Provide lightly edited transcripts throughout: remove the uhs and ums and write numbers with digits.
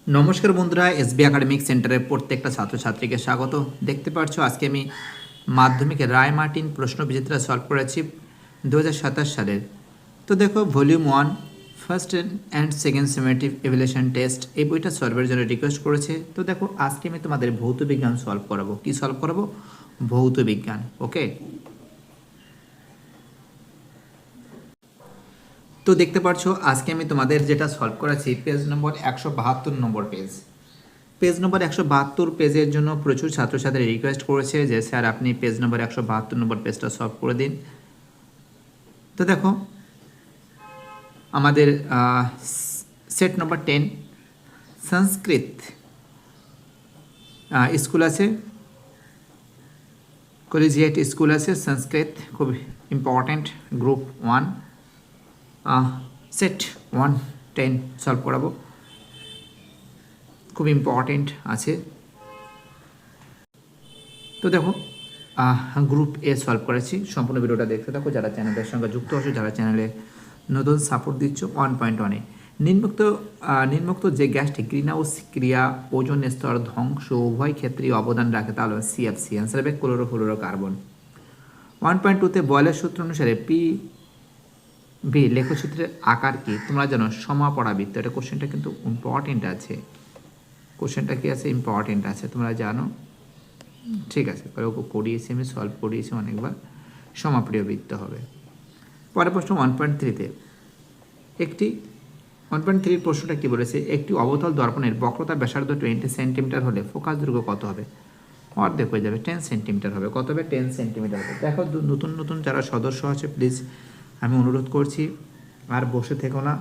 নমস্কার বন্ধুরা, SB academic সেন্টারের প্রত্যেকটা ছাত্রছাত্রীকে স্বাগত। দেখতে পাচ্ছ আজকে আমি মাধ্যমিকের রায় মার্টিন প্রশ্ন বিচিত্রা সলভ করেছি 2027 সালের। তো দেখো, volume 1 first and second summative evaluation test এই বইটা সলভের জন্য রিকোয়েস্ট করেছে। তো দেখো, আজকে আমি তোমাদের ভৌত বিজ্ঞান সলভ করাবো। কি সলভ করাবো? ভৌত বিজ্ঞান। ওকে, তো দেখতে পাচ্ছ আজকে আমি তোমাদের যেটা সলভ করেছি পেজ নম্বর 172 নম্বর পেজ নম্বর 172 পেজের জন্য প্রচুর ছাত্রছাত্রী রিকোয়েস্ট করেছে যে স্যার আপনি পেজ নম্বর 172 নম্বর পেজটা সলভ করে দিন। তো দেখো, আমাদের সেট নম্বর 10 সংস্কৃত স্কুল আছে, কলেজিয়েট স্কুল আছে, সংস্কৃত খুব ইম্পর্ট্যান্ট, গ্রুপ 1 সেট 110 সলভ করাবো, খুব ইম্পর্ট্যান্ট আছে। তো দেখো, গ্রুপ এ সলভ করেছি। সম্পূর্ণ ভিডিওটা দেখতে থাকো, যারা চ্যানেলের সঙ্গে যুক্ত আছো, যারা চ্যানেলে নতুন সাপোর্ট দিচ্ছ। 1.1-এ নিম্নোক্ত যে গ্যাসটি গ্রিন হাউস ক্রিয়া ওজোন স্তর ধ্বংস উভয় ক্ষেত্রেই অবদান রাখে তা হলো সিএফসি, অ্যান্সার হবে ক্লোরোফ্লোরোকার্বন। 1.2-তে বয়লের সূত্র অনুসারে পি বি লেখচিত্রের আকার কি? তোমরা জানো সমাপরাবৃত্ত। এটা কোশ্চেনটা কিন্তু ইম্পর্টেন্ট আছে, কোশ্চেনটা কি আছে? ইম্পর্টেন্ট আছে, তোমরা জানো। ঠিক আছে, করিয়েছি, আমি সলভ করিয়েছি অনেকবার। সমাপ্রিয় বৃত্ত হবে। পরের প্রশ্ন 1.3-তে একটি 1.3 প্রশ্নটা কি বলেছে? একটি অবতল দর্পণের বক্রতা ব্যাসার্ধ 20 সেন্টিমিটার হলে ফোকাস দৈর্ঘ্য কত হবে? অর্ধেক হয়ে যাবে, 10 সেন্টিমিটার হবে। কত হবে? 10 সেন্টিমিটার হবে। দেখো, নতুন নতুন যারা সদস্য আছে প্লিজ আমি অনুরোধ করছি আর বসে থেকো না,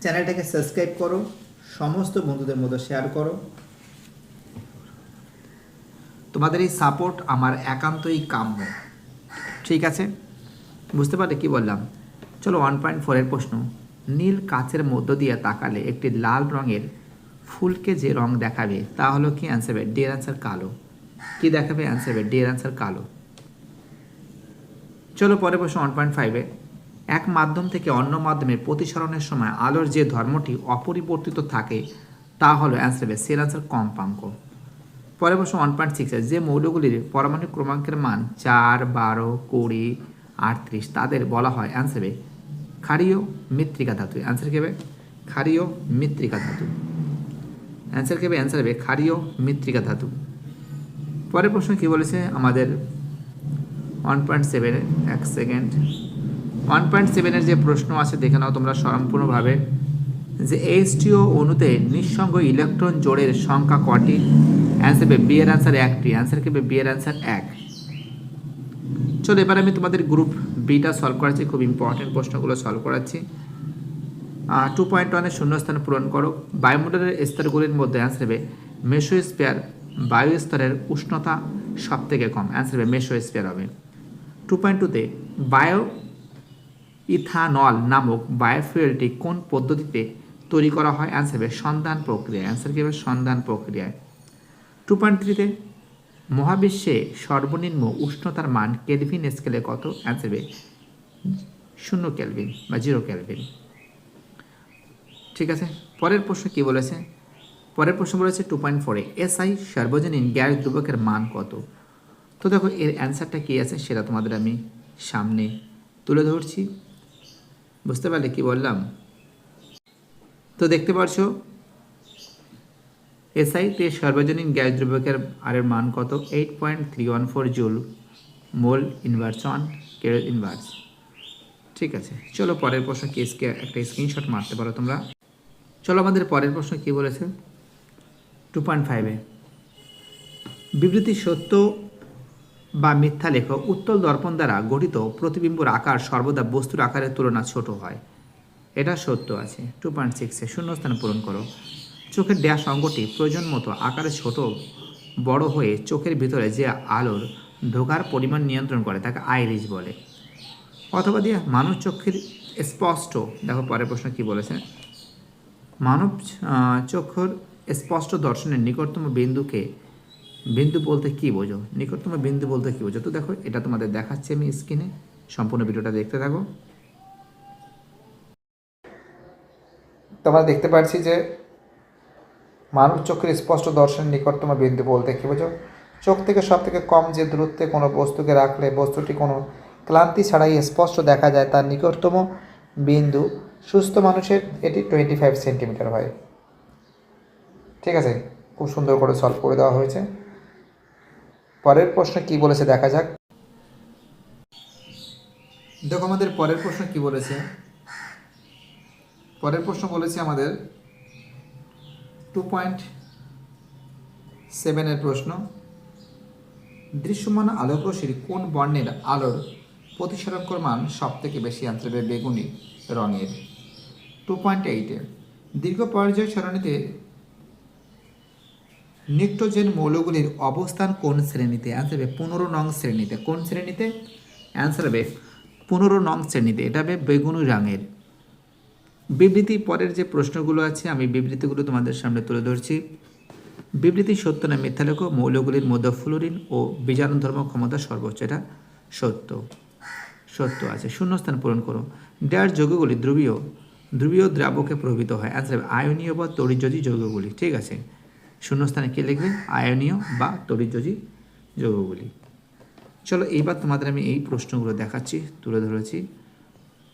চ্যানেলটাকে সাবস্ক্রাইব করো, সমস্ত বন্ধুদের মধ্যে শেয়ার করো। তোমাদের এই সাপোর্ট আমার একান্তই কাম্য। ঠিক আছে, বুঝতে পারলে কি বললাম? চলো 1.4-এর প্রশ্ন। নীল কাচের মধ্য দিয়ে তাকালে একটি লাল রঙের ফুলকে যে রং দেখাবে তা হলো কি? অ্যান্সার হবে ডি এর অ্যান্সার কালো। কি দেখাবে? অ্যান্সার হবে ডি এর অ্যান্সার কালো। চলো পরের প্রশ্ন 1.5-এ এক মাধ্যম থেকে অন্য মাধ্যমে প্রতিসরণের সময় আলোর যে ধর্মটি অপরিবর্তিত থাকে তা হলো অ্যান্সার হবে সি এর অ্যান্সার কম্পাঙ্ক। পরের প্রশ্ন 1.6-এ যে মৌলগুলির পারমাণবিক ক্রমাঙ্কের মান 4, 12, 20, 38 তাদের বলা হয় অ্যান্সার হবে ক্ষারীয় মৃত্তিকা ধাতু। অ্যান্সার কি হবে? ক্ষারীয় মৃত্তিকা ধাতু। অ্যান্সার কি হবে? অ্যান্সার হবে ক্ষারীয় মৃত্তিকা ধাতু। পরের প্রশ্ন কি বলেছে আমাদের 1.7-এ? এক সেকেন্ড, 1.7-এর যে প্রশ্ন আছে দেখে নাও তোমরা সম্পূর্ণভাবে। যে H2O অণুতে নিঃসঙ্গ ইলেকট্রন জোড়ের সংখ্যা কটি? অ্যান্সার হবে বি এর অ্যান্সার 1টি। অ্যান্সার কি হবে? বি এর অ্যান্সার 1। চলো এবার আমি তোমাদের গ্রুপ বিটা সলভ করাচ্ছি, খুব ইম্পর্টেন্ট প্রশ্নগুলো সলভ করাচ্ছি। 2.1-এর শূন্যস্থান পূরণ করো। বায়ুমণ্ডলের স্তরগুলির মধ্যে অ্যান্সার হবে মেসোস্ফিয়ার বায়ু স্তরের উষ্ণতা সব থেকে কম। অ্যান্সার হবে মেসোস্ফিয়ার হবে। 2.2-তে বায়ো ইথানল নামক বায়োফুয়েলটি কোন পদ্ধতিতে তৈরি করা হয়? অ্যান্সার হবে সন্ধান প্রক্রিয়া। অ্যান্সার কি হবে? সন্ধান প্রক্রিয়ায়। 2.3-তে মহাবিশ্বে সর্বনিম্ন উষ্ণতার মান কেলভিন স্কেলে কত? অ্যান্সার হবে 0 কেলভিন বা 0 কেলভিন। ঠিক আছে, পরের প্রশ্ন কি বলেছে? পরের প্রশ্ন বলেছে 2.4-এ এসআই সার্বজনীন গ্যাস দ্রব্যকের মান কত? তো দেখো, এর অ্যান্সারটা কী আছে সেটা তোমাদের আমি সামনে তুলে ধরছি। বুঝতে পারলে কি বললাম? তো দেখতে পাচ্ছ এসআইতে সার্বজনীন গ্যাস দ্রব্যকের আরের মান কত? 8.314 joule mole inverse on Kerala inverse. ঠিক আছে, চলো পরের প্রশ্ন কেসকে একটা স্ক্রিনশট মারতে পারো তোমরা। চলো আমাদের পরের প্রশ্ন কি বলেছে 2.5-এ বিবৃতি সত্য বা মিথ্যা লেখো। উত্তল দর্পণ দ্বারা গঠিত প্রতিবিম্বর আকার সর্বদা বস্তুর আকারের তুলনা ছোট হয়। এটা সত্য আছে। 2.6-এ শূন্যস্থান পূরণ করো। চোখের ড্যাশ অঙ্গটি প্রয়োজন মতো আকারে ছোট বড় হয়ে চোখের ভিতরে যে আলোর ঢোকার পরিমাণ নিয়ন্ত্রণ করে তাকে আইরিস বলে। অথবা দিয়ে মানব চক্ষের স্পষ্ট, দেখো পরের প্রশ্ন কি বলেছে, মানব চক্ষুর স্পষ্ট দর্শনের নিকটতম বিন্দু বলতে কি বোঝো? নিকটতম বিন্দু বলতে কি বোঝো? তো দেখো, এটা তোমাদের দেখাচ্ছি আমি স্ক্রিনে, সম্পূর্ণ ভিডিওটা দেখতে থাকো। তোমরা দেখতে পাচ্ছি যে মানব চোখের স্পষ্ট দর্শনের নিকটতম বিন্দু বলতে কী বোঝো? চোখ থেকে সব থেকে কম যে দূরত্বে কোনো বস্তুকে রাখলে বস্তুটি কোনো ক্লান্তি ছাড়াই স্পষ্ট দেখা যায়, তার নিকটতম বিন্দু সুস্থ মানুষের এটি 25 সেন্টিমিটার হয়। ঠিক আছে, খুব সুন্দর করে সলভ করে দেওয়া হয়েছে। পরের প্রশ্ন কি বলেছে দেখা যাক। দেখো আমাদের পরের প্রশ্ন কি বলেছে। পরের প্রশ্ন বলেছে আমাদের 2.7 প্রশ্ন, দৃশ্যমান আলোক রশ্মির কোন বর্ণের আলোর প্রতিসরণকর মান সব থেকে বেশি আনসার হবে বেগুনি রঙের। 2.8 দীর্ঘ পর্যায় সারণীতে নিউট্রোজেন মৌলগুলির অবস্থান কোন শ্রেণীতে? অ্যান্সার হবে 15 নং শ্রেণীতে। কোন শ্রেণীতে? অ্যান্সার হবে 15 নং শ্রেণীতে। এটা হবে বেগুনি রঙের। বিবৃতি, পরের যে প্রশ্নগুলো আছে আমি বিবৃতিগুলো তোমাদের সামনে তুলে ধরছি। বিবৃতি সত্য না মিথ্যা লেখো। মৌলগুলির মধ্যে ফ্লোরিন ও বীজাণু ধর্ম ক্ষমতা সর্বোচ্চ। এটা সত্য, সত্য আছে। শূন্যস্থান পূরণ করো। ড্যাশ যৌগগুলি ধ্রুবীয় দ্রাবকে প্রভাবিত হয়। অ্যান্সার আয়নীয় বা তড়িৎযোজী যৌগগুলি। ঠিক আছে, শূন্যস্থানে কে লিখবে? আয়নীয় বা তড়িৎযোজী যৌগগুলি। চলো এইবার তোমাদের আমি এই প্রশ্নগুলো দেখাচ্ছি, তুলে ধরেছি।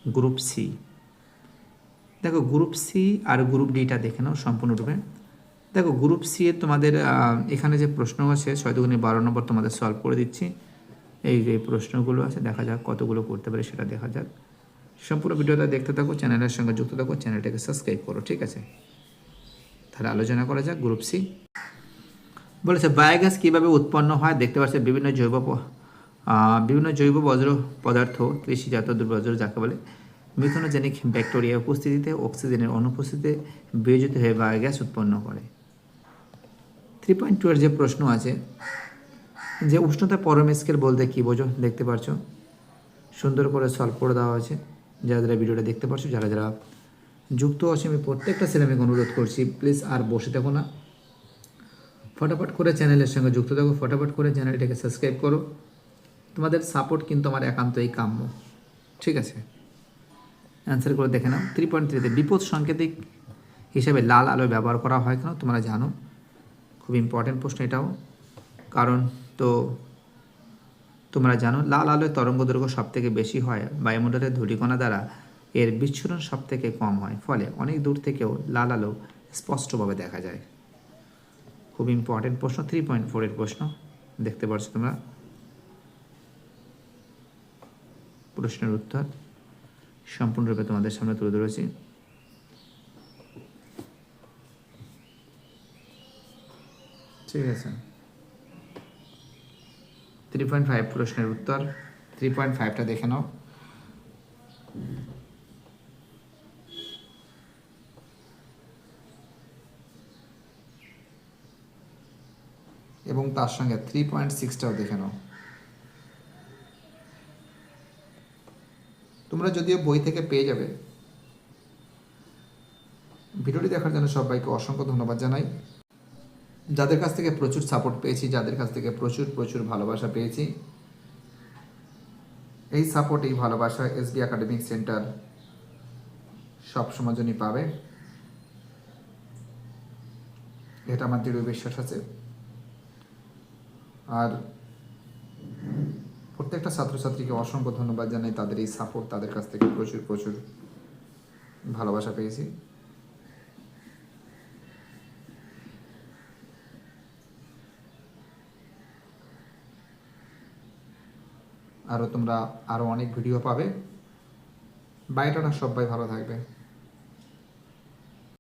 গ্রুপ সি, দেখো গ্রুপ সি আর গ্রুপ ডিটা দেখে নাও সম্পূর্ণরূপে। দেখো গ্রুপ সি এর তোমাদের এখানে যে প্রশ্ন আছে 6×12 নম্বর তোমাদের সলভ করে দিচ্ছি। এই যে প্রশ্নগুলো আছে দেখা যাক কতগুলো করতে পারে সেটা দেখা যাক। সম্পূর্ণ ভিডিওটা দেখতে থাকো, চ্যানেলের সঙ্গে যুক্ত থাকো, চ্যানেলটাকে সাবস্ক্রাইব করো। ঠিক আছে, তাহলে আলোচনা করা যাক। গ্রুপ সি বলেছে বায়োগ্যাস কীভাবে উৎপন্ন হয়। দেখতে পাচ্ছে বিভিন্ন জৈব বজ্র পদার্থ, কৃষিজাত বজ্র যাকে বলে, মিথেনোজেনিক ব্যাকটেরিয়া উপস্থিতিতে অক্সিজেনের অনুপস্থিতিতে বিয়োজিত হয়ে বায়োগ্যাস উৎপন্ন করে। 3.2 এর যে প্রশ্ন আছে যে উষ্ণতা পরম স্কেল বলতে কী বোঝো? দেখতে পাচ্ছ সুন্দর করে সলভ করে দেওয়া হয়েছে। যারা যারা ভিডিওটা দেখতে পাচ্ছ, যারা যারা যুক্ত আছে, আমি প্রত্যেকটা ছেলেমেয়েকে অনুরোধ করছি প্লিজ আর বসে থাকো না, ফটাফট করে চ্যানেলের সঙ্গে যুক্ত থাকো, ফটাফট করে চ্যানেলটাকে সাবস্ক্রাইব করো। তোমাদের সাপোর্ট কিন্তু আমার একান্তই কাম্য। ঠিক আছে, অ্যান্সার করে দেখে নাও। 3.3 বিপদ সাংকেতিক হিসাবে লাল আলো ব্যবহার করা হয় কেন? তোমরা জানো, খুব ইম্পর্টেন্ট প্রশ্ন এটাও। কারণ তো তোমরা জানো লাল আলোয় তরঙ্গ দৈর্ঘ্য সব থেকে বেশি হয়, বায়ুমণ্ডলের ধূলিকণা দ্বারা এর বিচ্ছুরণ সব থেকে কম হয়, ফলে অনেক দূর থেকেও লাল আলো স্পষ্টভাবে দেখা যায়। খুব ইম্পর্টেন্ট প্রশ্ন। 3.4 এর প্রশ্ন দেখতে পাচ্ছ তোমরা। প্রশ্নের উত্তর সম্পূর্ণরূপে তোমাদের সামনে তুলে ধরেছি। ঠিক আছে, 3.5 প্রশ্নের উত্তর। 3.5টা দেখে নাও। এবং তার সঙ্গে 3.6টাও দেখে নাও। তোমরা যদিও বই থেকে পেয়ে যাবে। ভিডিওটি দেখার জন্য সবাইকে অসংখ্য ধন্যবাদ জানাই। যাদের কাছ থেকে প্রচুর সাপোর্ট পেয়েছি, যাদের কাছ থেকে প্রচুর ভালোবাসা পেয়েছি, এই সাপোর্ট, এই ভালোবাসা এসবি একাডেমিক সেন্টার সবসময় জন্যই পাবে, এটা আমার দৃঢ় বিশ্বাস আছে। আর প্রত্যেকটা ছাত্রছাত্রীকে অসংখ্য ধন্যবাদ জানাই, তাদের এই সাপোর্ট, তাদের কাছ থেকে প্রচুর ভালোবাসা পেয়েছি। তোমরা আরও অনেক ভিডিও পাবে। বাইরেটা সবাই ভালো থাকবে।